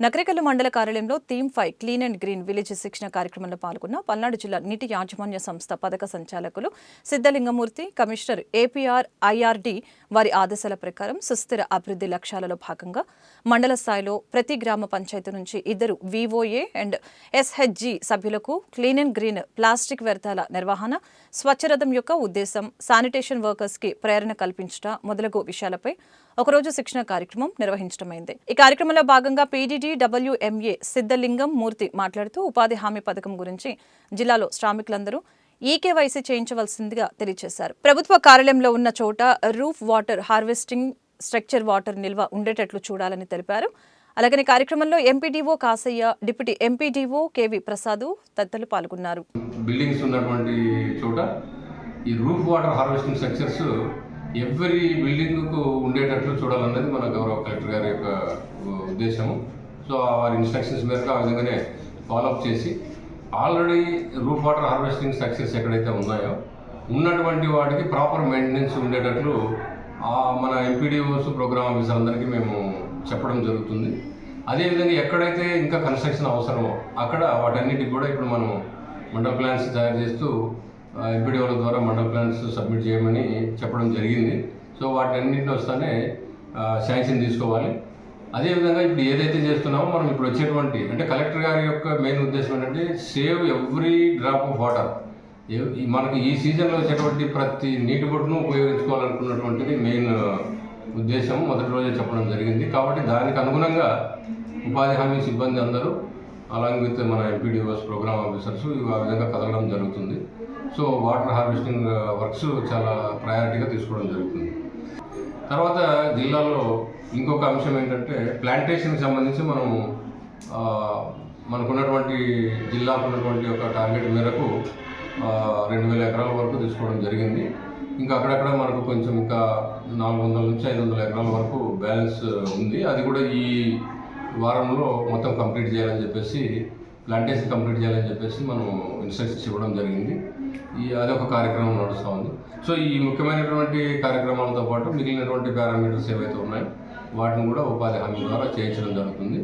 నకరికల్లు మండల కార్యాలయంలో theme 5 clean and green village శిక్షణ కార్యక్రమంలో పాల్గొన్న పల్నాడు జిల్లా నీటి యాజమాన్య సంస్థ పథక సంచాలకులు సిద్ధలింగమూర్తి, కమిషనర్ ఏపీఆర్ ఐఆర్డీ వారి ఆదేశాల ప్రకారం సుస్థిర అభివృద్ధి లక్ష్యాలలో భాగంగా మండల స్థాయిలో ప్రతి గ్రామ పంచాయతీ నుంచి 2 వివోఏ అండ్ ఎస్హెచ్జి సభ్యులకు క్లీన్ అండ్ గ్రీన్ ప్లాస్టిక్ వ్యర్థాల నిర్వహణ, స్వచ్ఛరథం యొక్క ఉద్దేశం, శానిటేషన్ వర్కర్స్ కి ప్రేరణ కల్పించడం మొదలగు విషయాలపై ఒకరోజు శిక్షణ కార్యక్రమం నిర్వహించడమైంది. ఈ కార్యక్రమంలో భాగంగా PDD-WMA సిద్ధలింగం మూర్తి మాట్లాడుతూ ఉపాధి హామీ పథకం గురించి జిల్లాలో శ్రామికులందరూ ఈకేవైసీ చేయించవలసిందిగా తెలియజేశారు. ప్రభుత్వ కార్యాలయంలో ఉన్న చోట roof water harvesting structure water నిల్వ ఉండేటట్లు చూడాలని తెలిపారు. అలాగని కార్యక్రమంలో MPDO Kasaiah, deputy MPDO KV Prasad తదితరులు పాల్గొన్నారు. బిల్డింగ్స్ ఉన్నటువంటి చోట ఈ roof water harvesting structures every బిల్డింగ్కు ఉండేటట్లు చూడాలన్నది మన గౌరవ కలెక్టర్ గారి యొక్క ఉద్దేశము. సో వారి ఇన్స్ట్రక్షన్స్ మేరకు ఆ విధంగానే ఫాలోఅప్ చేసి already roof water harvesting structures ఎక్కడైతే ఉన్నాయో ఉన్నటువంటి వాటికి ప్రాపర్ మెయింటెనెన్స్ ఉండేటట్లు మన ఎంపీడీఓస్, ప్రోగ్రామ్ ఆఫీసర్ అందరికీ మేము చెప్పడం జరుగుతుంది. అదేవిధంగా ఎక్కడైతే ఇంకా కన్స్ట్రక్షన్ అవసరమో అక్కడ వాటన్నిటికి కూడా ఇప్పుడు మనం మండల ప్లాన్స్ తయారు చేస్తూ ఎంపీడీఓల ద్వారా మండల ప్లాన్స్ సబ్మిట్ చేయమని చెప్పడం జరిగింది. సో వాటన్నింటిని వస్తానే శాంక్షన్ తీసుకోవాలి. అదేవిధంగా ఇప్పుడు ఏదైతే చేస్తున్నామో మనం ఇప్పుడు వచ్చేటువంటి అంటే కలెక్టర్ గారి యొక్క మెయిన్ ఉద్దేశం ఏంటంటే save every drop of water. మనకి ఈ సీజన్లో వచ్చేటువంటి ప్రతి నీటి బొట్టును ఉపయోగించుకోవాలనుకున్నటువంటిది మెయిన్ ఉద్దేశం మొదటి రోజే చెప్పడం జరిగింది. కాబట్టి దానికి అనుగుణంగా ఉపాధి హామీ సిబ్బంది అందరూ అలాంగ్ విత్ మన ఎంపీడీఓస్, ప్రోగ్రామ్ ఆఫీసర్స్ ఆ విధంగా కదలడం జరుగుతుంది. సో వాటర్ హార్వెస్టింగ్ వర్క్స్ చాలా ప్రయారిటీగా తీసుకోవడం జరుగుతుంది. తర్వాత జిల్లాలో ఇంకొక అంశం ఏంటంటే ప్లాంటేషన్కి సంబంధించి మనకున్నటువంటి జిల్లాకు ఉన్నటువంటి ఒక టార్గెట్ మేరకు 2000 ఎకరాల వరకు తీసుకోవడం జరిగింది. ఇంకా అక్కడక్కడ మనకు కొంచెం ఇంకా 400 నుంచి 500 ఎకరాల వరకు బ్యాలెన్స్ ఉంది. అది కూడా ఈ వారంలో మొత్తం కంప్లీట్ చేయాలని చెప్పేసి, ప్లాంటేషన్ కంప్లీట్ చేయాలని చెప్పేసి మనం ఇన్స్ట్రక్షన్స్ ఇవ్వడం జరిగింది. అదొక కార్యక్రమం నడుస్తూ ఉంది. సో ఈ ముఖ్యమైనటువంటి కార్యక్రమాలతో పాటు మిగిలినటువంటి పారామీటర్స్ ఏవైతే ఉన్నాయో వాటిని కూడా ఉపాధి హామీ ద్వారా చేయించడం జరుగుతుంది.